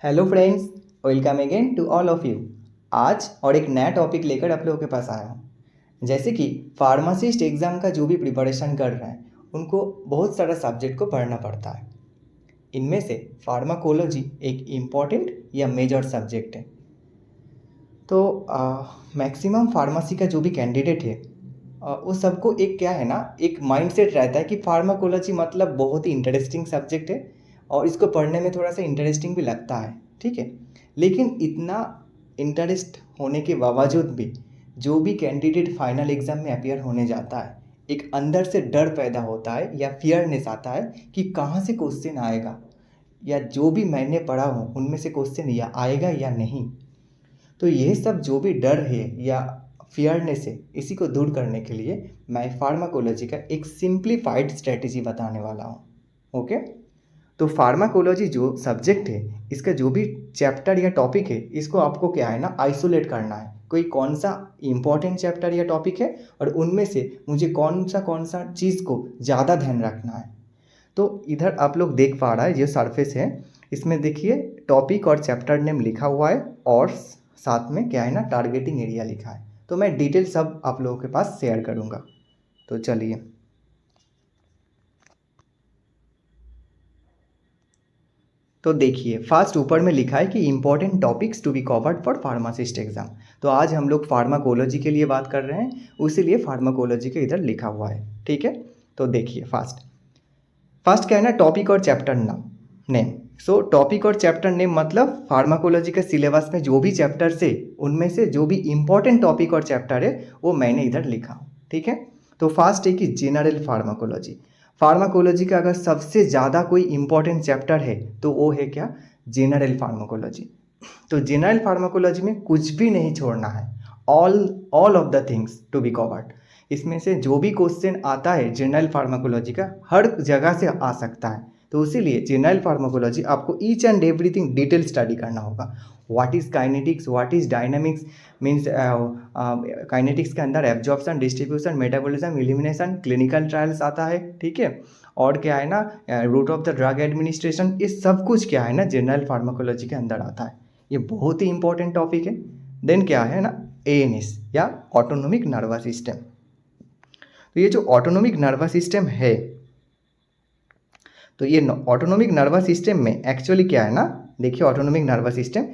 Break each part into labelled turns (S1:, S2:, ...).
S1: Hello friends, welcome again to all of you. आज और एक नया टॉपिक लेकर आप लोगों के पास आया हूँ। जैसे कि फार्मासिस्ट एग्ज़ाम का जो भी प्रिपरेशन कर रहे हैं उनको बहुत सारा सब्जेक्ट को पढ़ना पड़ता है। इनमें से फार्माकोलॉजी एक इम्पॉर्टेंट या मेजर सब्जेक्ट है। तो मैक्सिमम फार्मेसी का जो भी कैंडिडेट है उस सबको एक क्या है ना, एक माइंडसेट रहता है कि फार्माकोलॉजी मतलब बहुत ही इंटरेस्टिंग सब्जेक्ट है और इसको पढ़ने में थोड़ा सा इंटरेस्टिंग भी लगता है। ठीक है, लेकिन इतना इंटरेस्ट होने के बावजूद भी जो भी कैंडिडेट फाइनल एग्ज़ाम में अपियर होने जाता है, एक अंदर से डर पैदा होता है या फियरनेस आता है कि कहाँ से क्वेश्चन आएगा, या जो भी मैंने पढ़ा हूँ उनमें से क्वेश्चन या आएगा या नहीं। तो ये सब जो भी डर है या फियरनेस है, इसी को दूर करने के लिए मैं फार्माकोलॉजी का एक सिंप्लीफाइड स्ट्रेटेजी बताने वाला हूँ। ओके, तो फार्माकोलॉजी जो सब्जेक्ट है, इसका जो भी चैप्टर या टॉपिक है, इसको आपको क्या है ना, आइसोलेट करना है। कोई कौन सा इम्पोर्टेंट चैप्टर या टॉपिक है और उनमें से मुझे कौन सा चीज़ को ज़्यादा ध्यान रखना है। तो इधर आप लोग देख पा रहा है, ये सरफेस है, इसमें देखिए टॉपिक और चैप्टर नेम लिखा हुआ है और साथ में क्या है ना, टारगेटिंग एरिया लिखा है। तो मैं डिटेल सब आप लोगों के पास शेयर करूँगा। तो चलिए, तो देखिए फर्स्ट ऊपर में लिखा है कि important topics to be covered for pharmacist exam. तो आज हम लोग फार्माकोलॉजी के लिए बात कर रहे हैं, उसीलिए फार्माकोलॉजी के इधर लिखा हुआ है। ठीक है, तो देखिए फर्स्ट क्या है ना, टॉपिक और चैप्टर नेम। सो टॉपिक और चैप्टर नेम मतलब फार्माकोलॉजी के सिलेबस में जो भी चैप्टर्स है उनमें से जो भी इंपॉर्टेंट टॉपिक और चैप्टर है वो मैंने इधर लिखा हूँ। ठीक है, तो फर्स्ट है कि जनरल फार्माकोलॉजी। फार्माकोलॉजी का अगर सबसे ज़्यादा कोई इंपॉर्टेंट चैप्टर है तो वो है क्या, जनरल फार्माकोलॉजी। तो जनरल फार्माकोलॉजी में कुछ भी नहीं छोड़ना है, all of the things to be covered. इसमें से जो भी क्वेश्चन आता है जनरल फार्माकोलॉजी का, हर जगह से आ सकता है। तो इसीलिए जनरल फार्माकोलॉजी आपको each and everything detail study करना होगा। What is kinetics, what is dynamics, means kinetics के अंदर absorption, distribution, metabolism, elimination, clinical trials आता है। ठीक है, और क्या है ना, route of the drug administration, ये सब कुछ क्या है ना जनरल फार्माकोलॉजी के अंदर आता है। ये बहुत ही इंपॉर्टेंट टॉपिक है। देन क्या है ना, एएनएस या ऑटोनोमिक नर्वस सिस्टम। तो ये जो ऑटोनोमिक नर्वस सिस्टम है, तो ये ऑटोनोमिक नर्वस सिस्टम में एक्चुअली क्या है ना, देखिए ऑटोनोमिक नर्वस सिस्टम,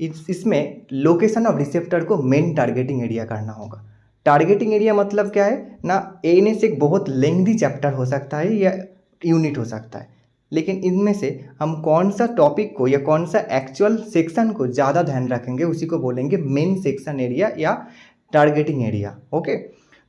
S1: इसमें लोकेशन ऑफ रिसेप्टर को मेन टारगेटिंग एरिया करना होगा। टारगेटिंग एरिया मतलब क्या है ना, एएनएस एक बहुत लेंथी चैप्टर हो सकता है या यूनिट हो सकता है, लेकिन इनमें से हम कौन सा टॉपिक को या कौन सा एक्चुअल सेक्शन को ज़्यादा ध्यान रखेंगे उसी को बोलेंगे मेन सेक्शन एरिया या टारगेटिंग एरिया। ओके,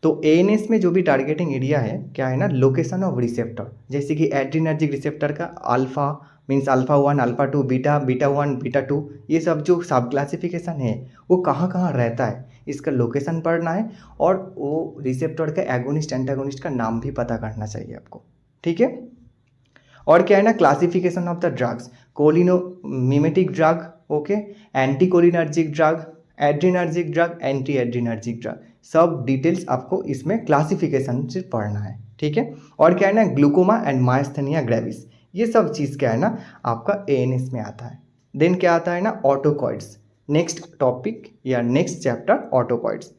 S1: तो एएनएस में जो भी टारगेटिंग एरिया है क्या है ना, लोकेशन ऑफ रिसेप्टर। जैसे कि एड्रीनर्जिक रिसेप्टर का alpha means alpha 1, alpha 2, beta 1, beta 2, ये सब जो सब क्लासिफिकेशन है वो कहाँ कहाँ रहता है, इसका लोकेशन पढ़ना है। और वो रिसेप्टर का एगोनिस्ट एंटागोनिस्ट का नाम भी पता करना चाहिए आपको। ठीक है, और क्या है ना, classification of the drugs, cholinomimetic drug, okay, anticholinergic drug, adrenergic drug, anti adrenergic drug, सब डिटेल्स आपको इसमें क्लासिफिकेशन से पढ़ना है। ठीक है, और क्या है ना, ग्लूकोमा एंड माइस्थेनिया ग्रेविस, ये सब चीज़ क्या है ना आपका एएनएस में आता है। देन क्या आता है ना, ऑटोकॉइड्स। नेक्स्ट टॉपिक या नेक्स्ट चैप्टर ऑटोकॉइड्स।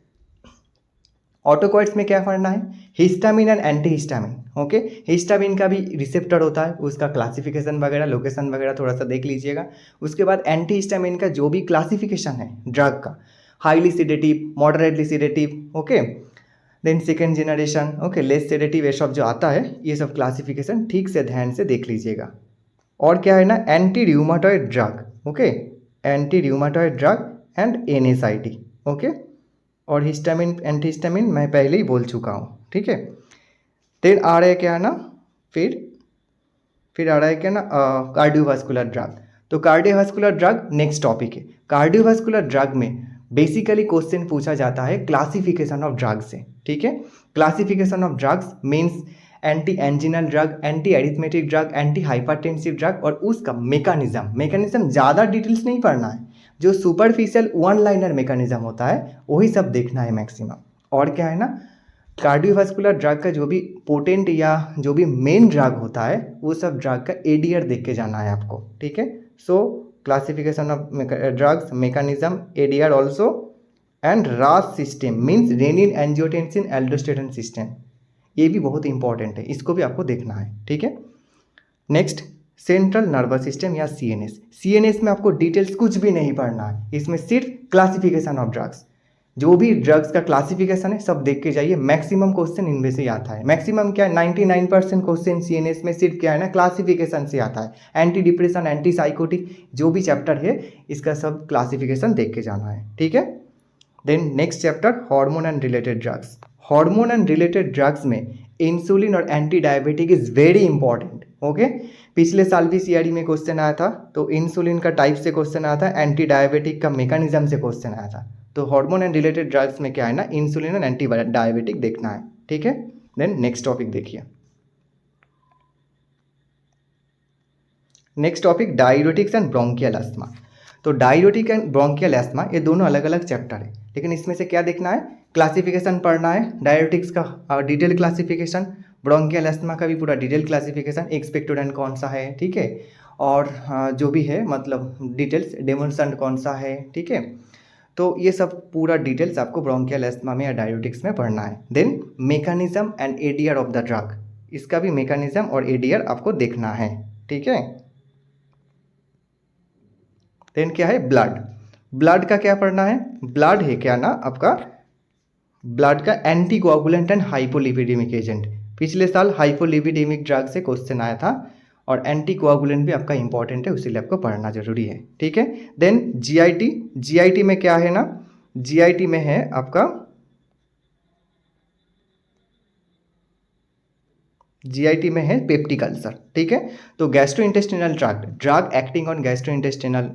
S1: ऑटोकॉइड्स में क्या पढ़ना है, histamine and anti histamine. Okay, histamine का भी रिसेप्टर होता है, उसका क्लासिफिकेशन वगैरह, लोकेशन वगैरह थोड़ा सा देख लीजिएगा। उसके बाद एंटी हिस्टामिन का जो भी क्लासिफिकेशन है ड्रग का, highly sedative, moderately sedative, okay, then second generation, okay, less sedative, ये सब जो आता है, ये सब क्लासिफिकेशन ठीक से ध्यान से देख लीजिएगा। और क्या है ना, anti rheumatoid drug, okay, anti rheumatoid drug and NSAID, okay, और हिस्टामिन एंटी हिस्टामिन मैं पहले ही बोल चुका हूँ। ठीक है, फिर आ रहा है क्या है ना, फिर आ रहा है क्या ना, कार्डियोवास्कुलर ड्रग। तो कार्डियोवास्कुलर ड्रग नेक्स्ट टॉपिक है। कार्डियोवास्कुलर ड्रग में बेसिकली क्वेश्चन पूछा जाता है क्लासिफिकेशन ऑफ ड्रग से। ठीक है, classification of drugs means antianginal drug, antiarrhythmic drug, antihypertensive drug, और उसका मैकेनिज्म ज़्यादा डिटेल्स नहीं पढ़ना है, जो सुपरफिशियल वन लाइनर मैकेनिज्म होता है वही सब देखना है मैक्सिमम। और क्या है ना, कार्डियोवास्कुलर ड्रग का जो भी पोटेंट या जो भी मेन ड्रग होता है वो सब ड्रग का एडीआर देख के जाना है आपको। ठीक है, सो classification of drugs, mechanism, ADR also, and RAS system means renin angiotensin aldosterone system. ये भी बहुत इंपॉर्टेंट है, इसको भी आपको देखना है, ठीक है। नेक्स्ट, सेंट्रल नर्वस सिस्टम या सीएनएस। सीएनएस में आपको डिटेल्स कुछ भी नहीं पढ़ना है, इसमें सिर्फ क्लासिफिकेशन ऑफ ड्रग्स, जो भी ड्रग्स का क्लासिफिकेशन है सब देख के जाइए। मैक्सिमम क्वेश्चन इनमें से आता है। मैक्सिमम क्या है, 99% क्वेश्चन सीएनएस में सिर्फ क्या है ना, क्लासिफिकेशन से आता है। एंटी डिप्रेशन, एंटी साइकोटिक, जो भी चैप्टर है इसका सब क्लासिफिकेशन देख के जाना है, ठीक है। Then next chapter, hormone and related drugs. Hormone and related drugs में इंसुलिन और anti diabetic is very important, okay. पिछले साल भी सीआरई में क्वेश्चन आया था, तो इंसुलिन का टाइप से क्वेश्चन आया था, एंटी डायबिटिक का मैकेनिज्म से क्वेश्चन आया था। तो हार्मोन एंड रिलेटेड ड्रग्स में क्या है ना, इंसुलिन और एंटी डायबिटिक देखना है, ठीक है। देन नेक्स्ट टॉपिक देखिए, next topic diuretics and bronchial asthma. तो डाययूरेटिक एंड ब्रोंकियल अस्थमा ये दोनों अलग अलग चैप्टर है, लेकिन इसमें से क्या देखना है, क्लासिफिकेशन पढ़ना है। डाययूरेटिक्स का डिटेल क्लासिफिकेशन, ब्रोंकियल अस्थमा का भी पूरा डिटेल क्लासिफिकेशन, एक्सपेक्टोडेंट कौन सा है, ठीक है, और जो भी है मतलब डिटेल्स, डेमोन्सेंट कौन सा है, ठीक है। तो ये सब पूरा डिटेल्स आपको ब्रोंकियल अस्थमा में या डाययूरेटिक्स में पढ़ना है। Then mechanism and ADR of the drug, इसका भी मैकेनिज्म और एडीआर आपको देखना है, ठीक है। देन क्या है, ब्लड। ब्लड का क्या पढ़ना है, ब्लड है क्या ना आपका, ब्लड का एंटीकोआगुलेंट एंड हाइपोलिपिडेमिक एजेंट। पिछले साल हाइपोलिपिडेमिक ड्रग से क्वेश्चन आया था, और एंटीकोआगुलेंट भी आपका इंपॉर्टेंट है, उसीलिए आपको पढ़ना जरूरी है, ठीक है। Then GIT. जीआईटी में क्या है ना, जीआईटी में है आपका, जीआईटी में है पेप्टिक अल्सर, ठीक है। तो gastrointestinal tract, drug acting on gastrointestinal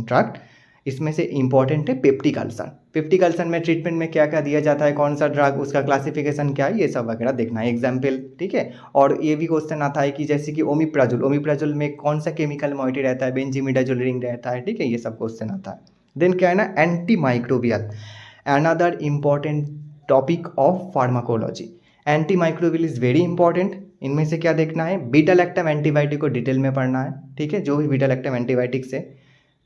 S1: tract, इसमें से इंपॉर्टेंट है पेप्टिक अल्सर। पेप्टिक अल्सर में ट्रीटमेंट में क्या क्या दिया जाता है, कौन सा ड्रग, उसका क्लासिफिकेशन क्या है, ये सब वगैरह देखना है, एग्जाम्पल, ठीक है। और ये भी क्वेश्चन आता है कि जैसे कि ओमिप्राजोल, ओमिप्राजोल में कौन सा केमिकल मॉइटी रहता है, बेंजीमिडाजोल रिंग रहता है, ठीक है, ये सब क्वेश्चन आता है। देन क्या है ना, anti microbial, another important topic of pharmacology. Anti microbial is very important. इनमें से क्या देखना है, बीटा लैक्टम एंटीबायोटिक को डिटेल में पढ़ना है, ठीक है, जो भी बीटा लैक्टम एंटीबायोटिक से।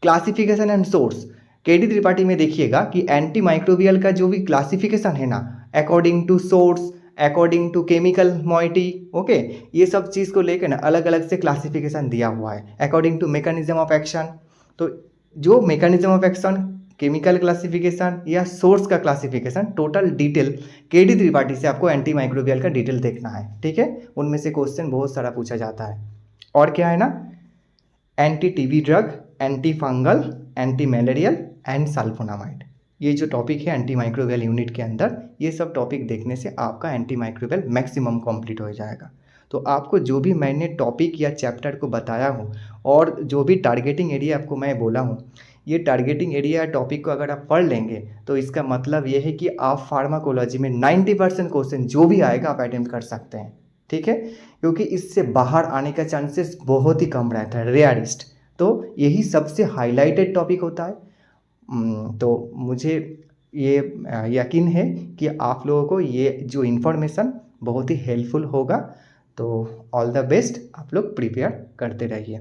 S1: Classification and source, KD Tripathi में देखिएगा कि एंटी माइक्रोबियल का जो भी क्लासिफिकेशन है ना, according to source, according to chemical moiety, okay, ये सब चीज़ को लेकर ना अलग अलग से क्लासिफिकेशन दिया हुआ है, according to mechanism of action. तो जो mechanism of action, chemical classification या सोर्स का classification, total detail KD Tripathi से आपको एंटी माइक्रोबियल का डिटेल देखना है, ठीक है। उनमें से क्वेश्चन बहुत सारा पूछा जाता है। और क्या है ना, anti TB drug, anti fungal, anti malarial and sulfonamide, ये जो टॉपिक है एंटी माइक्रोबियल यूनिट के अंदर, ये सब टॉपिक देखने से आपका एंटी माइक्रोबियल मैक्सिमम कंप्लीट हो जाएगा। तो आपको जो भी मैंने टॉपिक या चैप्टर को बताया हूँ, और जो भी टारगेटिंग एरिया आपको मैं बोला हूँ, ये टारगेटिंग एरिया टॉपिक को अगर आप पढ़ लेंगे तो इसका मतलब ये है कि आप फार्माकोलॉजी में 90% क्वेश्चन जो भी आएगा आप अटेम्प्ट कर सकते हैं, ठीक है, क्योंकि इससे बाहर आने का चांसेस बहुत ही कम रहता है, रेयरिस्ट। तो यही सबसे हाईलाइटेड टॉपिक होता है। तो मुझे ये यकीन है कि आप लोगों को ये जो इन्फॉर्मेशन बहुत ही हेल्पफुल होगा। तो ऑल द बेस्ट, आप लोग प्रिपेयर करते रहिए।